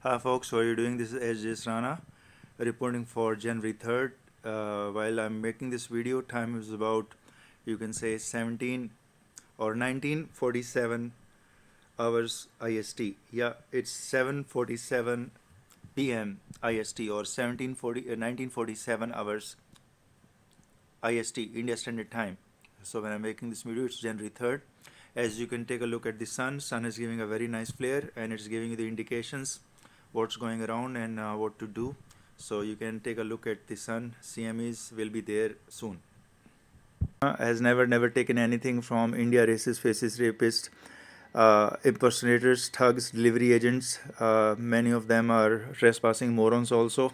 Hi folks, how are you doing? This is sjsrana reporting for January 3rd. While I'm making this video, time is about, you can say, 17 or 1947 hours IST. Yeah, it's 7:47 p.m. IST or 1947 hours IST, India Standard Time. So when I'm making this video, it's January 3rd. As you can take a look at the sun is giving a very nice flare and it's giving you the indications what's going around and what to do. So you can take a look at the sun. CMEs will be there soon. Has never taken anything from India. Racist, fascist, rapist, impersonators, thugs, delivery agents. Many of them are trespassing morons also.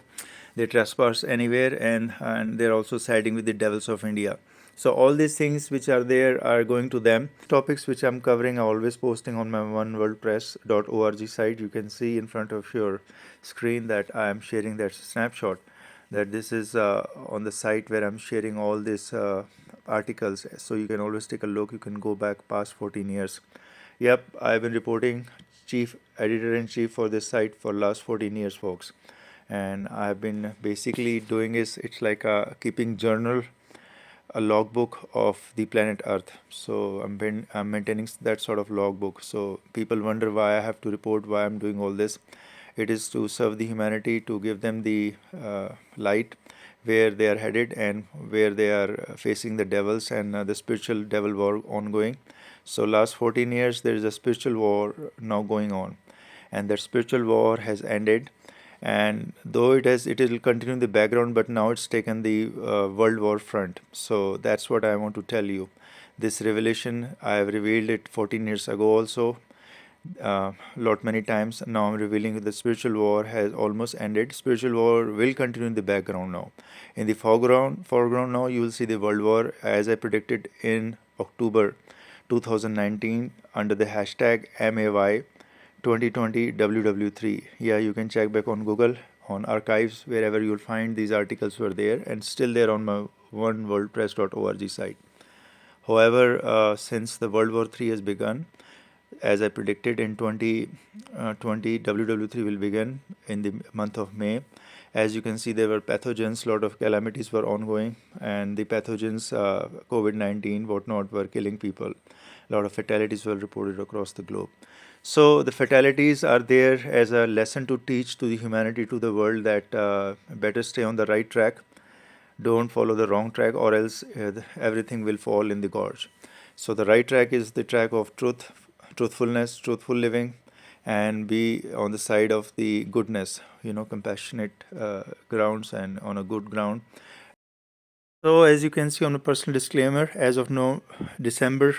They trespass anywhere and they're also siding with the devils of India. So all these things which are there are going to them. Topics which I'm covering are always posting on my oneworldpress.org site. You can see in front of your screen that I am sharing that snapshot, that this is on the site where I'm sharing all these articles. So you can always take a look. You can go back past 14 years. Yep, I've been reporting chief editor-in-chief for this site for last 14 years, folks. And I've been basically doing is, it's like a keeping journal, a logbook of the planet Earth. So I'm maintaining that sort of logbook. So people wonder why I have to report, why I'm doing all this. It is to serve the humanity, to give them the light where they are headed and where they are facing the devils and the spiritual devil war ongoing. So last 14 years there is a spiritual war now going on, and that spiritual war has ended. And though it will continue in the background, but now it's taken the world war front. So that's what I want to tell you. This revelation, I have revealed it 14 years ago also, lot many times. Now I'm revealing the spiritual war has almost ended. Spiritual war will continue in the background now. In the foreground now you will see the world war as I predicted in October 2019 under the hashtag MAY 2020 WW3. Yeah, you can check back on Google, on archives, wherever you'll find these articles were there and still there on my oneworldpress.org site. However, since the World War III has begun, as I predicted in 2020, WW3 will begin in the month of May. As you can see, there were pathogens, a lot of calamities were ongoing, and the pathogens, COVID-19, whatnot, were killing people. A lot of fatalities were reported across the globe. So the fatalities are there as a lesson to teach to the humanity, to the world, that better stay on the right track. Don't follow the wrong track, or else everything will fall in the gorge. So the right track is the track of truth, truthfulness, truthful living, and be on the side of the goodness, compassionate grounds and on a good ground. So as you can see on a personal disclaimer, as of now, December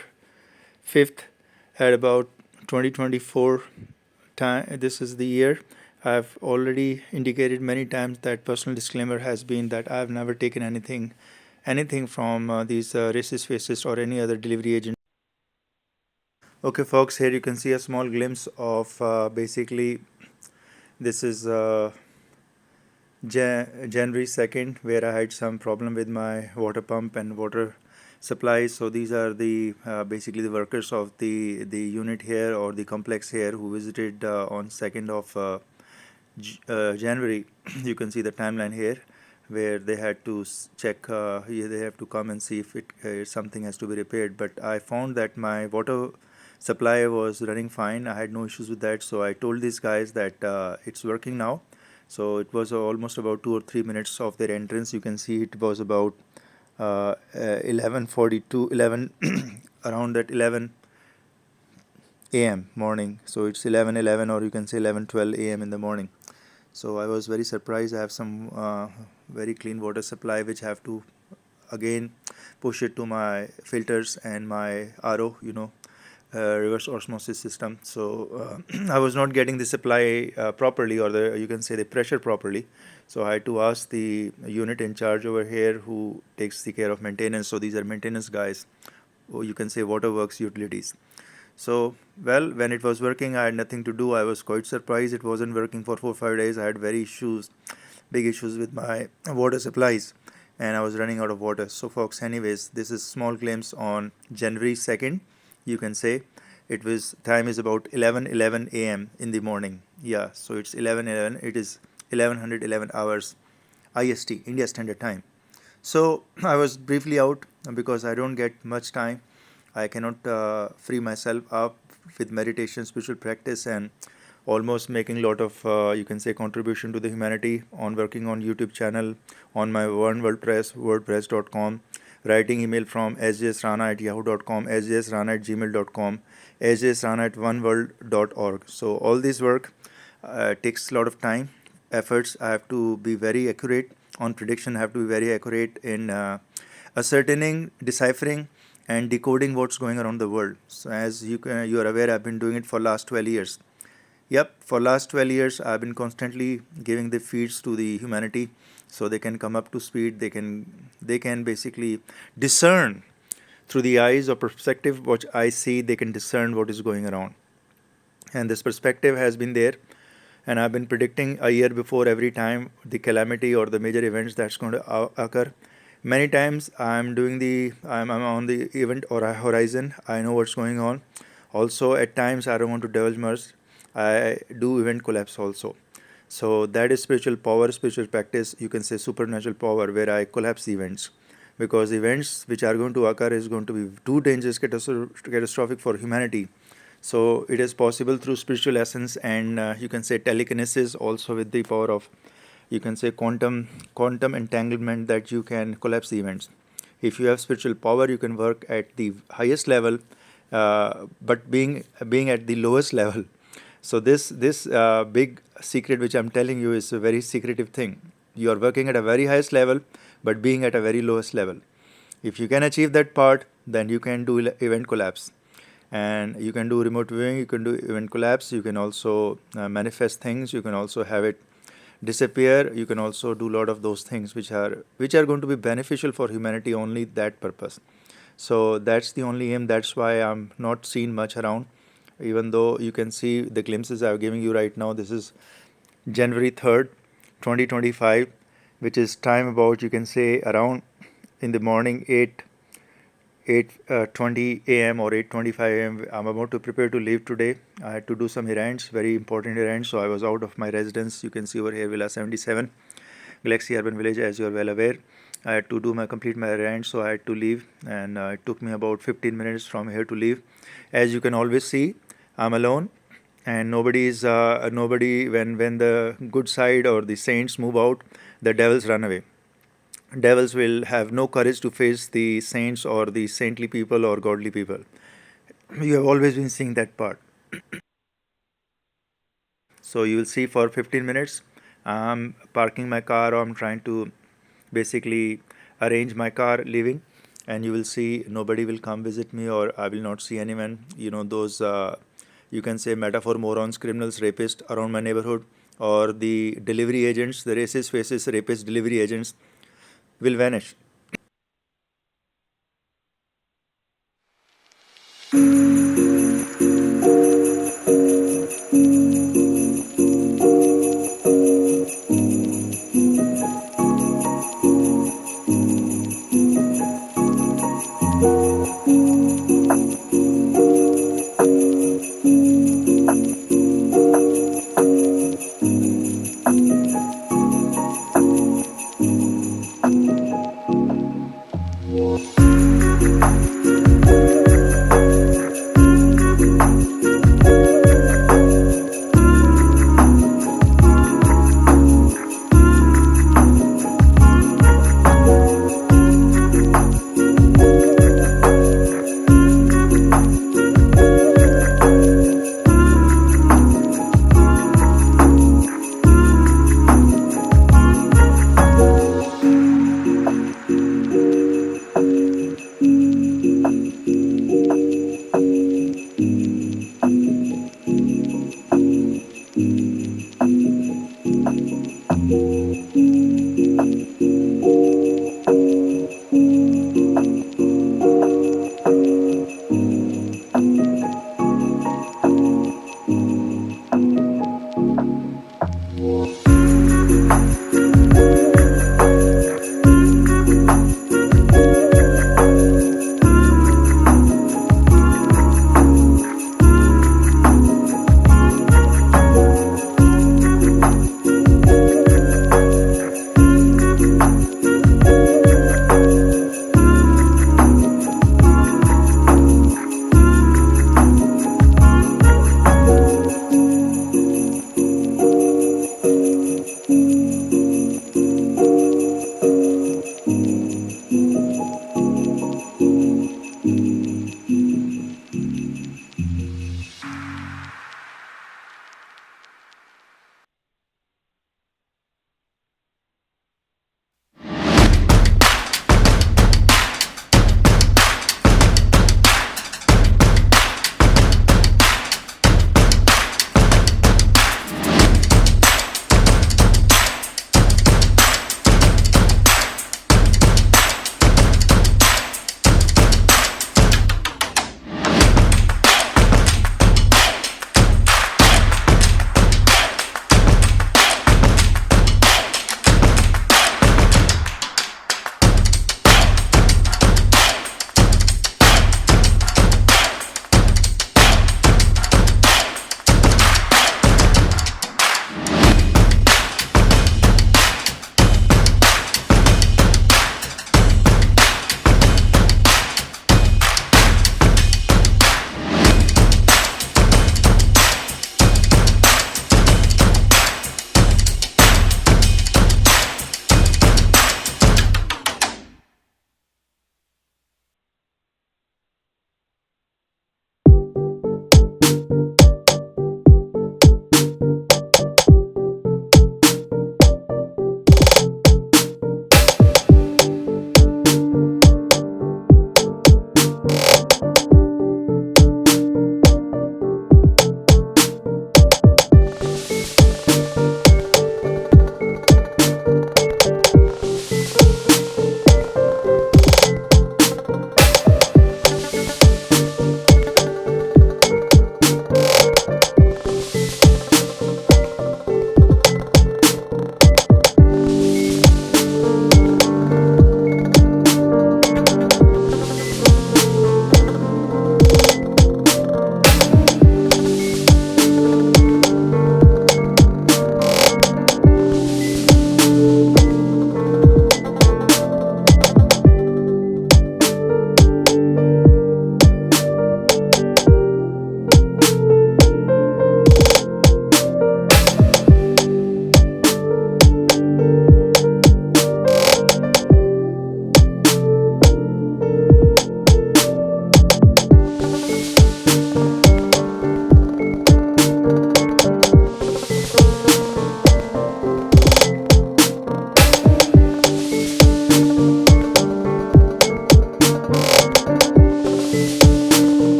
5th at about 2024 time, this is the year. I've already indicated many times that personal disclaimer has been that I've never taken anything from these racist, fascist, or any other delivery agent. Okay, folks, here you can see a small glimpse of basically this is January 2nd, where I had some problem with my water pump and water supply. So these are the basically the workers of the unit here, or the complex here, who visited on 2nd of January. You can see the timeline here, where they had to check, they have to come and see if something has to be repaired. But I found that my water supply was running fine. I had no issues with that. So I told these guys that it's working now. So it was almost about 2 or 3 minutes of their entrance. You can see it was about 11:42, 11 around that 11 a.m. morning. So it's 11:11, or you can say 11:12 a.m. in the morning. So I was very surprised. I have some very clean water supply, which I have to again push it to my filters and my RO, reverse osmosis system. So I was not getting the supply properly, or you can say the pressure properly. So I had to ask the unit in charge over here, who takes the care of maintenance. So these are maintenance guys, or you can say waterworks utilities. So, well, when it was working, I had nothing to do. I was quite surprised it wasn't working for 4 or 5 days. I had big issues with my water supplies, and I was running out of water. So, folks, anyways, this is small claims on January 2nd, you can say. It was time is about 11:11 a.m. in the morning. Yeah, so it's 11:11. It is 1111 hours IST, India Standard Time. So I was briefly out because I don't get much time. I cannot free myself up with meditation, spiritual practice, and almost making a lot of you can say contribution to the humanity on working on YouTube channel, on my One WordPress, wordpress.com, writing email from sjsrana@yahoo.com, sjsrana@gmail.com, sjsrana@oneworld.org. So all this work takes a lot of time, efforts. I have to be very accurate on prediction. I have to be very accurate in ascertaining, deciphering, and decoding what's going around the world. So as you are aware, I've been doing it for last 12 years. Yep, for last 12 years, I've been constantly giving the feeds to the humanity so they can come up to speed. They can basically discern through the eyes or perspective what I see. They can discern what is going around, and this perspective has been there. And I've been predicting a year before every time the calamity or the major events that's going to occur. Many times I'm on the event or a horizon. I know what's going on. Also, at times I don't want to divulge much. I do event collapse also. So that is spiritual power, spiritual practice. You can say supernatural power, where I collapse events, because events which are going to occur is going to be too dangerous, catastrophic for humanity. So it is possible through spiritual essence and you can say telekinesis, also with the power of you can say quantum entanglement, that you can collapse the events. If you have spiritual power, you can work at the highest level, but being at the lowest level. So this big secret which I'm telling you is a very secretive thing. You are working at a very highest level, but being at a very lowest level. If you can achieve that part, then you can do event collapse. And you can do remote viewing, you can do event collapse, you can also manifest things, you can also have it disappear, you can also do a lot of those things which are going to be beneficial for humanity, only that purpose. So that's the only aim. That's why I'm not seen much around, even though you can see the glimpses I'm giving you right now. This is January 3rd, 2025, which is time about, you can say, around in the morning 8:20 a.m. or 8:25 a.m. I'm about to prepare to leave today. I had to do some errands, very important errands, so I was out of my residence. You can see over here Villa 77, Galaxy Urban Village, as you are well aware. I had to complete my errands, so I had to leave, and it took me about 15 minutes from here to leave. As you can always see, I'm alone, and nobody when the good side or the saints move out, the devils run away. Devils will have no courage to face the saints or the saintly people or godly people. You have always been seeing that part. So you will see for 15 minutes I'm parking my car, or I'm trying to basically arrange my car leaving, and you will see nobody will come visit me, or I will not see anyone. You know, those you can say metaphor morons, criminals, rapists around my neighborhood, or the delivery agents, the racist faces, rapist delivery agents will vanish.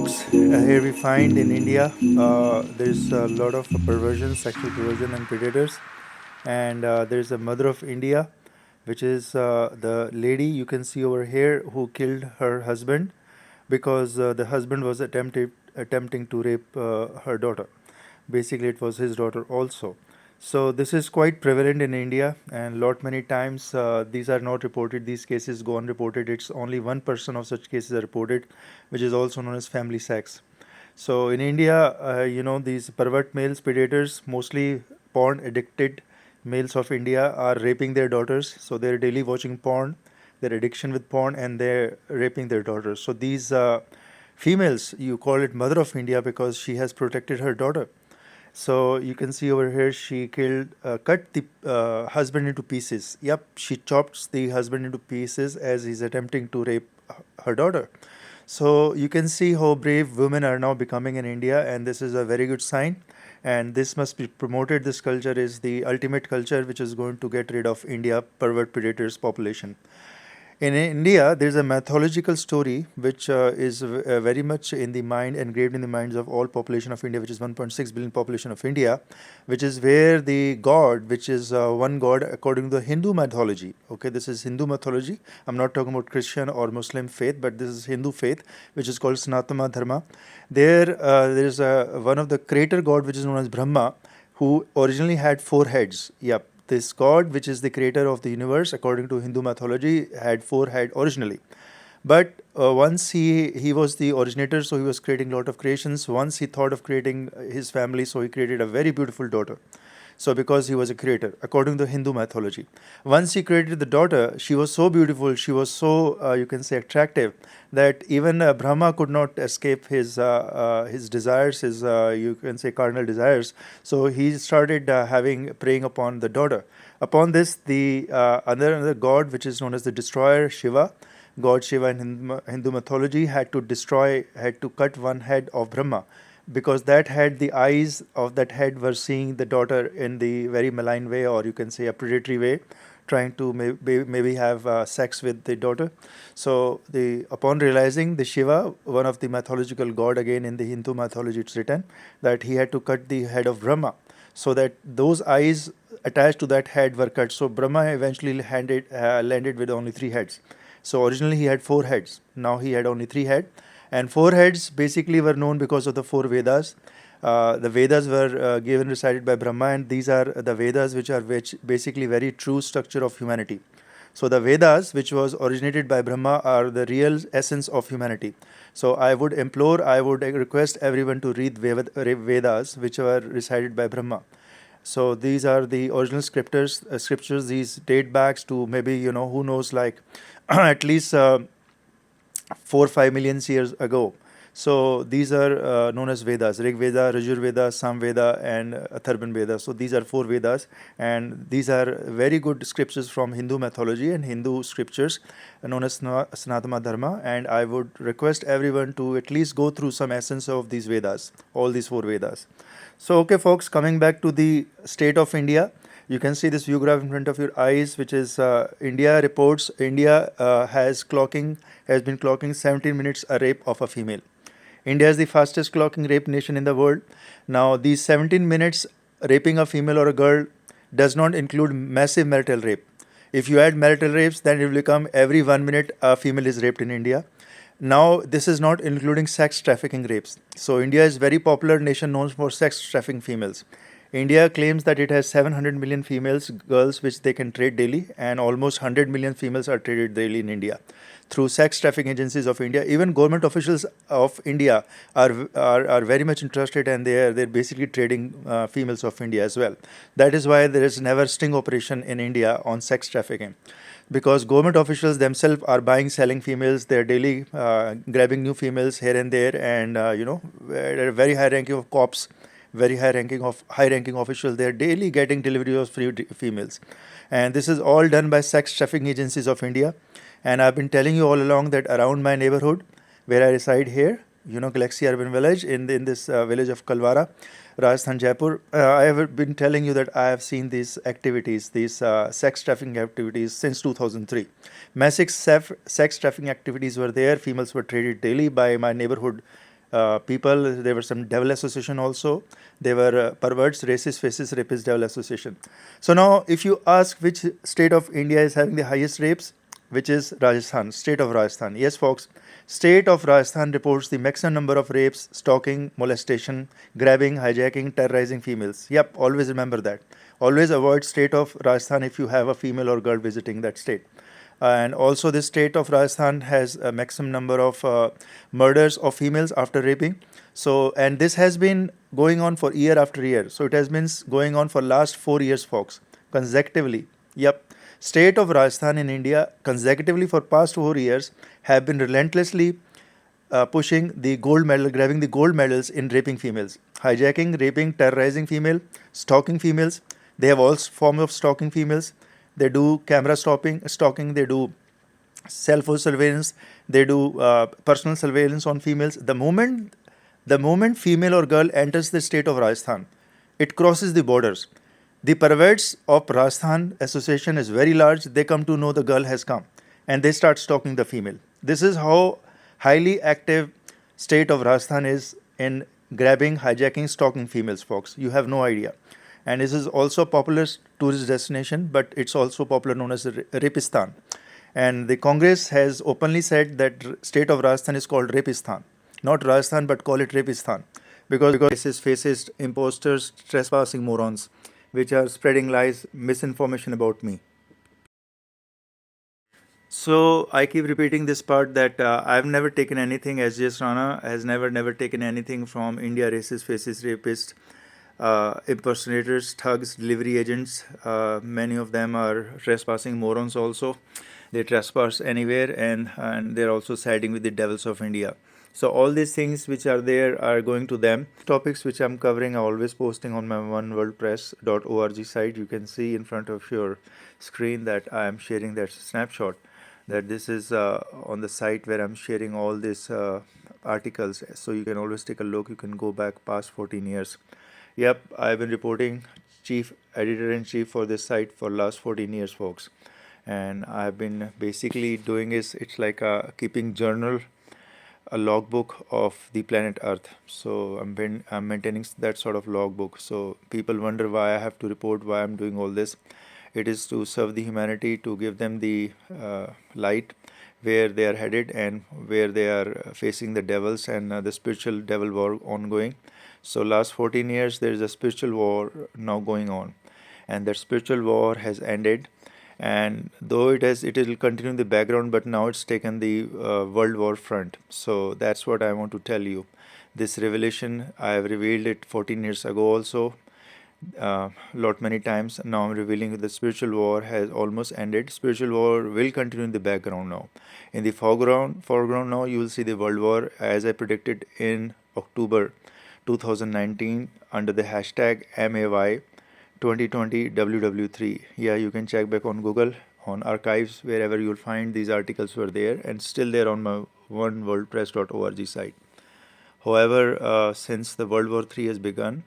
folks, here we find in India there's a lot of perversion, sexual perversion, and predators. And there's a mother of India, which is the lady you can see over here who killed her husband because the husband was attempting to rape her daughter. Basically, it was his daughter also. So this is quite prevalent in India, and lot many times these are not reported. These cases go unreported. It's only 1% of such cases are reported, which is also known as family sex. So in India, these pervert males, predators, mostly porn addicted males of India are raping their daughters. So they're daily watching porn, their addiction with porn, and they're raping their daughters. So these females, you call it mother of India because she has protected her daughter. So you can see over here, she cut the husband into pieces. Yep, she chops the husband into pieces as he's attempting to rape her daughter. So you can see how brave women are now becoming in India, and this is a very good sign. And this must be promoted. This culture is the ultimate culture which is going to get rid of India pervert predators population. In India, there's a mythological story which is very much in the mind, engraved in the minds of all population of India, which is 1.6 billion population of India, which is where the god, which is one god according to the Hindu mythology. Okay, this is Hindu mythology. I'm not talking about Christian or Muslim faith, but this is Hindu faith, which is called Sanatana Dharma. There's one of the creator god, which is known as Brahma, who originally had 4 heads. Yep, this god, which is the creator of the universe, according to Hindu mythology, had 4 heads originally. But once he was the originator, so he was creating a lot of creations. Once he thought of creating his family, so he created a very beautiful daughter. So because he was a creator, according to Hindu mythology. Once he created the daughter, she was so beautiful, she was so, you can say, attractive, that even Brahma could not escape his desires, his, you can say, carnal desires. So he started preying upon the daughter. Upon this, the another god, which is known as the destroyer, Shiva, God Shiva in Hindu mythology, had to cut one head of Brahma, because the eyes of that head were seeing the daughter in the very malign way, or you can say a predatory way, trying to maybe have sex with the daughter. So upon realizing, the Shiva, one of the mythological god, again in the Hindu mythology it's written that he had to cut the head of Brahma, so that those eyes attached to that head were cut. So Brahma eventually landed with only 3 heads. So originally he had 4 heads. Now he had only 3 heads. And 4 heads basically were known because of the 4 Vedas. The Vedas were given, recited by Brahma, and these are the Vedas which are basically very true structure of humanity. So the Vedas, which was originated by Brahma, are the real essence of humanity. So I would request everyone to read Vedas, which were recited by Brahma. So these are the original scriptures. These date back to maybe, who knows, like at least 4 or 5 million years ago. So these are known as Vedas: Rig Veda, Rajur Veda, Samveda, and Atharvan Veda. So these are 4 Vedas, and these are very good scriptures from Hindu mythology and Hindu scriptures known as Sanatana Dharma. And I would request everyone to at least go through some essence of these Vedas, all these 4 Vedas. So okay, folks, coming back to the state of India. You can see this view graph in front of your eyes, which is India reports. India has been clocking 17 minutes a rape of a female. India is the fastest clocking rape nation in the world. Now, these 17 minutes raping a female or a girl does not include massive marital rape. If you add marital rapes, then it will become every 1 minute a female is raped in India. Now, this is not including sex trafficking rapes. So India is very popular nation known for sex trafficking females. India claims that it has 700 million girls, which they can trade daily, and almost 100 million females are traded daily in India through sex trafficking agencies of India. Even government officials of India are very much interested, and they're basically trading females of India as well. That is why there is never sting operation in India on sex trafficking, because government officials themselves are selling females. They're daily grabbing new females here and there, and very high ranking of cops, very high ranking officials, they're daily getting delivery of free females. And this is all done by sex trafficking agencies of India. And I've been telling you all along that around my neighborhood, where I reside here, Galaxy Urban Village, in this village of Kalwara, Rajasthan, Jaipur, I have been telling you that I have seen these activities, these sex trafficking activities since 2003. Massive sex trafficking activities were there. Females were traded daily by my neighborhood people. There were some devil association also. They were perverts, racist, fascist, rapist, devil association. So now, if you ask which state of India is having the highest rapes, which is Rajasthan, state of Rajasthan. Yes, folks, state of Rajasthan reports the maximum number of rapes, stalking, molestation, grabbing, hijacking, terrorizing females. Yep, always remember that. Always avoid state of Rajasthan if you have a female or girl visiting that state. And also, the state of Rajasthan has a maximum number of murders of females after raping. So, and this has been going on for year after year. So it has been going on for last 4 years, folks, consecutively. Yep. State of Rajasthan in India consecutively for past 4 years have been relentlessly pushing the gold medal, grabbing the gold medals in raping females, hijacking, raping, terrorizing female, stalking females. They have all forms of stalking females. They do camera stalking. They do cell phone surveillance. They do personal surveillance on females. The moment female or girl enters the state of Rajasthan, it crosses the borders. The perverts of Rajasthan association is very large. They come to know the girl has come and they start stalking the female. This is how highly active state of Rajasthan is in grabbing, hijacking, stalking females, folks. You have no idea. And this is also a popular tourist destination, but it's also popular known as Rapistan. And the Congress has openly said that state of Rajasthan is called Rapistan. Not Rajasthan, but call it Rapistan. Because this is fascist, imposters, trespassing morons, which are spreading lies, misinformation about me. So I keep repeating this part that I've never taken anything. sjsrana has never taken anything from India racist, fascist, rapist, impersonators, thugs, delivery agents. Many of them are trespassing morons also. They trespass anywhere and they're also siding with the devils of India. So all these things which are there are going to them. Topics which I'm covering are always posting on my oneworldpress.org site. You can see in front of your screen that I am sharing that snapshot. That this is on the site where I'm sharing all these articles. So you can always take a look. You can go back past 14 years. Yep, I've been reporting chief editor-in-chief for this site for last 14 years, folks. And I've been basically doing is it's like a keeping journal, a logbook of the planet Earth. So I'm maintaining that sort of logbook. So people wonder why I have to report, why I'm doing all this. It is to serve the humanity, to give them the light where they are headed and where they are facing the devils and the spiritual devil war ongoing. So last 14 years there is a spiritual war now going on, and that spiritual war has ended. And though it will continue in the background, but now it's taken the world war front. So that's what I want to tell you. This revelation, I have revealed it 14 years ago also, many times. Now I'm revealing the spiritual war has almost ended. Spiritual war will continue in the background now. In the foreground now you will see the world war as I predicted in October 2019 under the hashtag MAY 2020 WW3. Yeah, you can check back on Google, on archives, wherever you'll find these articles were there and still there on my oneworldpress.org site. However, since the World War III has begun,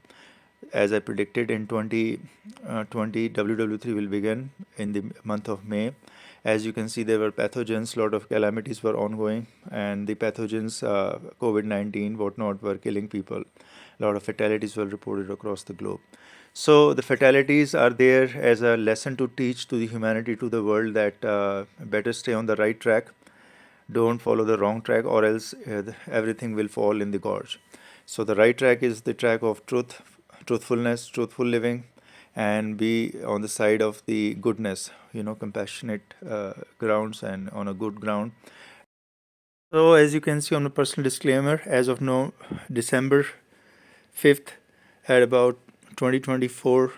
as I predicted in 2020, WW3 will begin in the month of May. As you can see, there were pathogens, lot of calamities were ongoing, and the pathogens, COVID-19, whatnot, were killing people. A lot of fatalities were reported across the globe. So the fatalities are there as a lesson to teach to the humanity, to the world, that better stay on the right track. Don't follow the wrong track, or else everything will fall in the gorge. So the right track is the track of truth, truthfulness, truthful living, and be on the side of the goodness, compassionate grounds and on a good ground. So as you can see on the personal disclaimer, as of now, December 5th at about 2024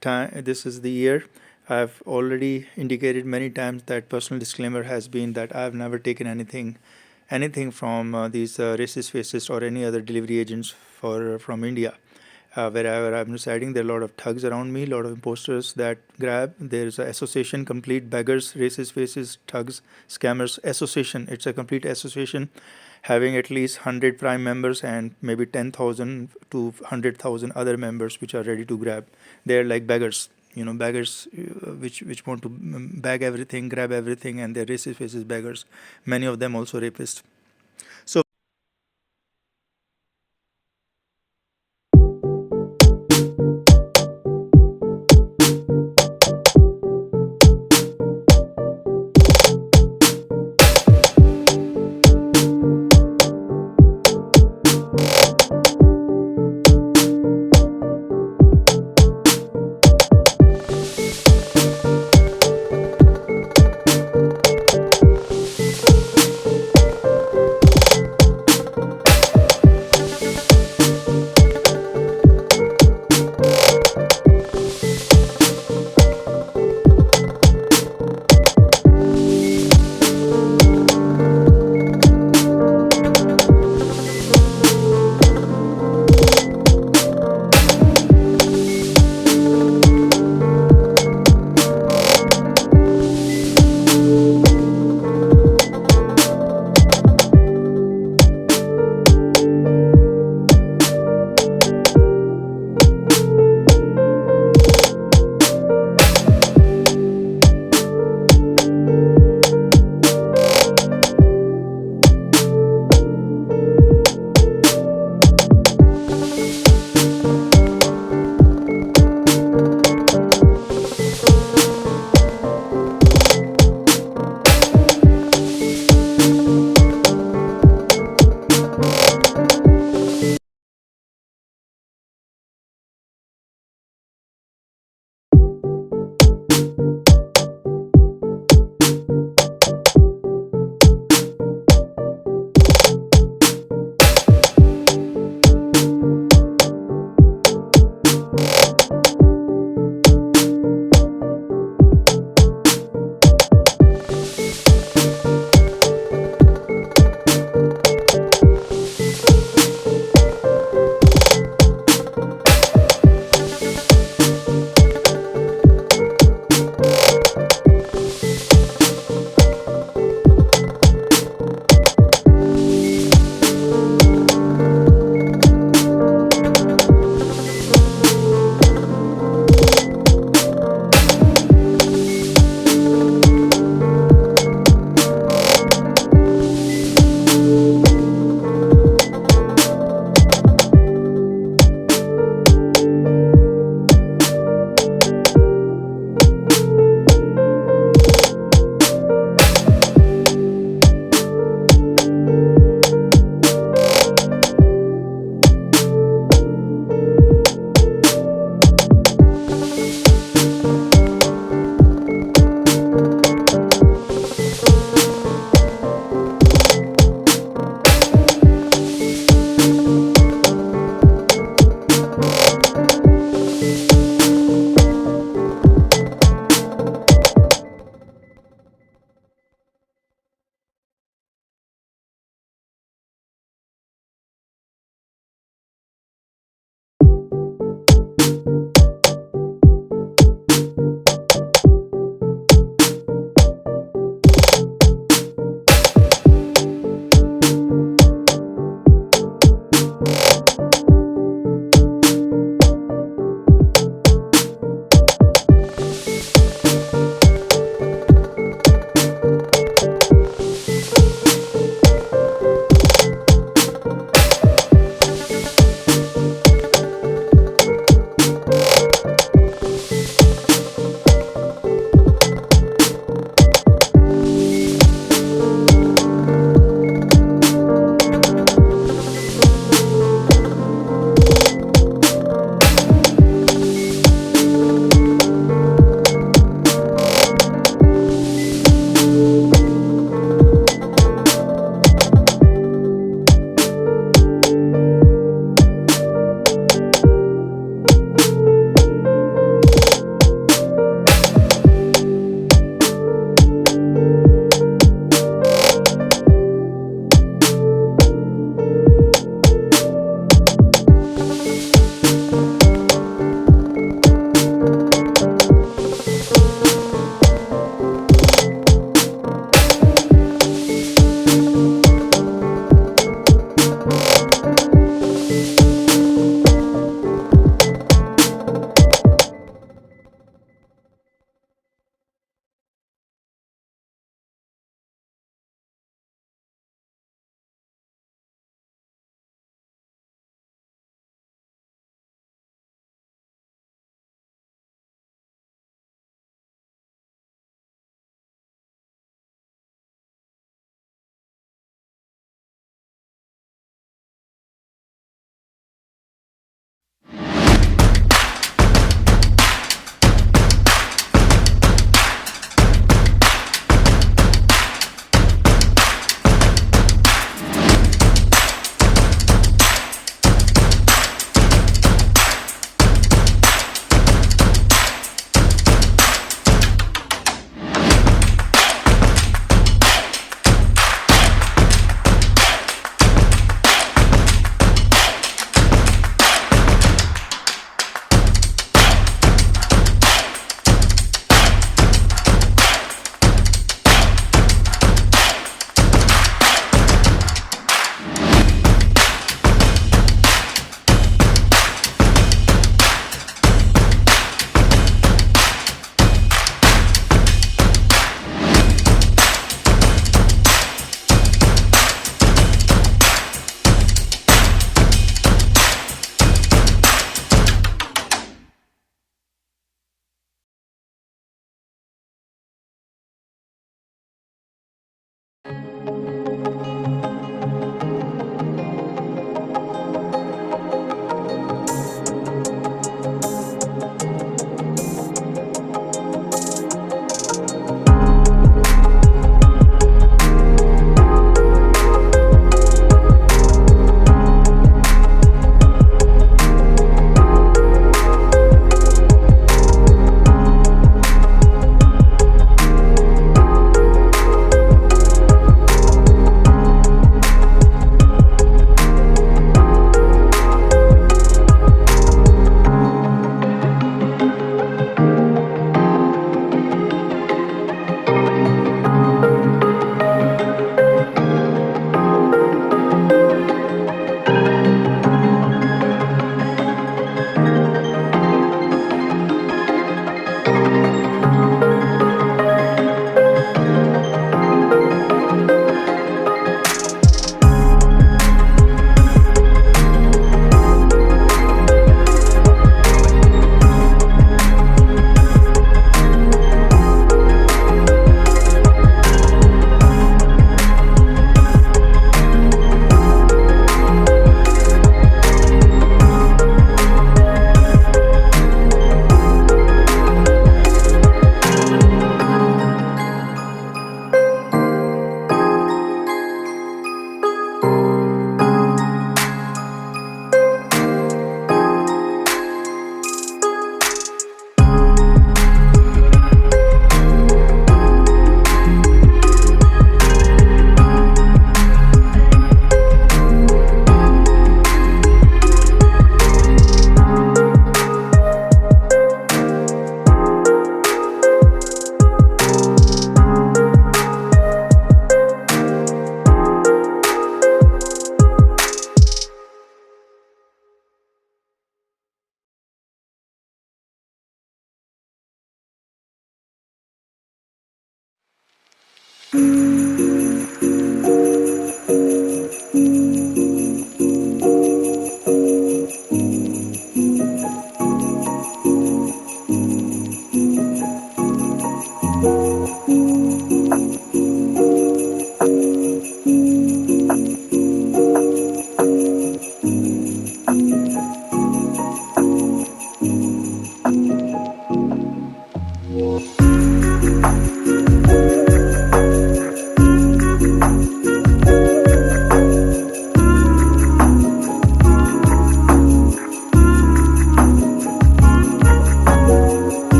time, this is the year. I've already indicated many times that personal disclaimer has been that I've never taken anything from these racist, fascist, or any other delivery agents from India. Wherever I'm residing, there are a lot of thugs around me, a lot of imposters that grab. There's an association, complete beggars, racist, fascist, thugs, scammers association. It's a complete association having at least 100 prime members and maybe 10,000 to 100,000 other members which are ready to grab. They're like beggars. Beggars which want to bag everything, grab everything, and they're racist, fascist beggars. Many of them also rapists. So